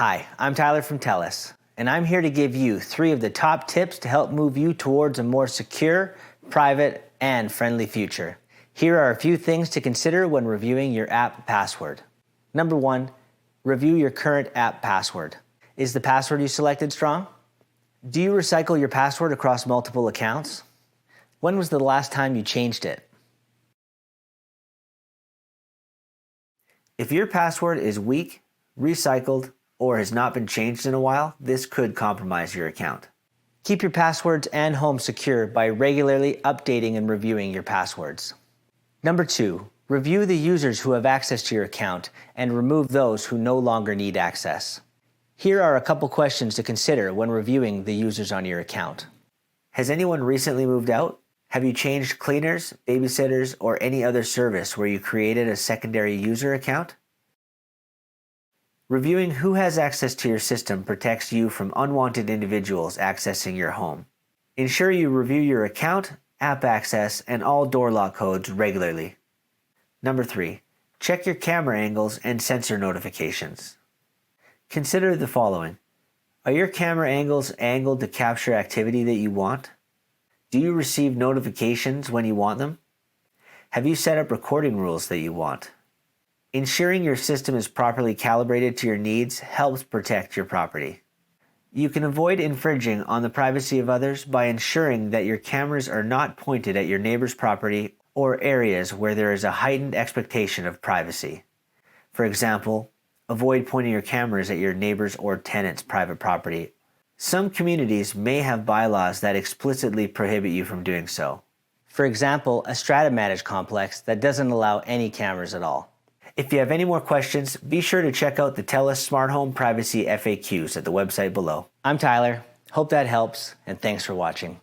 Hi, I'm Tyler from TELUS, and I'm here to give you 3 of the top tips to help move you towards a more secure, private, and friendly future. Here are a few things to consider when reviewing your app password. Number 1, review your current app password. Is the password you selected strong? Do you recycle your password across multiple accounts? When was the last time you changed it? If your password is weak, recycled, or has not been changed in a while, this could compromise your account. Keep your passwords and home secure by regularly updating and reviewing your passwords. Number 2, review the users who have access to your account and remove those who no longer need access. Here are a couple questions to consider when reviewing the users on your account. Has anyone recently moved out? Have you changed cleaners, babysitters, or any other service where you created a secondary user account? Reviewing who has access to your system protects you from unwanted individuals accessing your home. Ensure you review your account, app access, and all door lock codes regularly. Number 3, check your camera angles and sensor notifications. Consider the following. Are your camera angles angled to capture activity that you want? Do you receive notifications when you want them? Have you set up recording rules that you want? Ensuring your system is properly calibrated to your needs helps protect your property. You can avoid infringing on the privacy of others by ensuring that your cameras are not pointed at your neighbor's property or areas where there is a heightened expectation of privacy. For example, avoid pointing your cameras at your neighbor's or tenant's private property. Some communities may have bylaws that explicitly prohibit you from doing so. For example, a strata-managed complex that doesn't allow any cameras at all. If you have any more questions, be sure to check out the TELUS SmartHome Privacy FAQs at the website below. I'm Tyler. Hope that helps, and thanks for watching.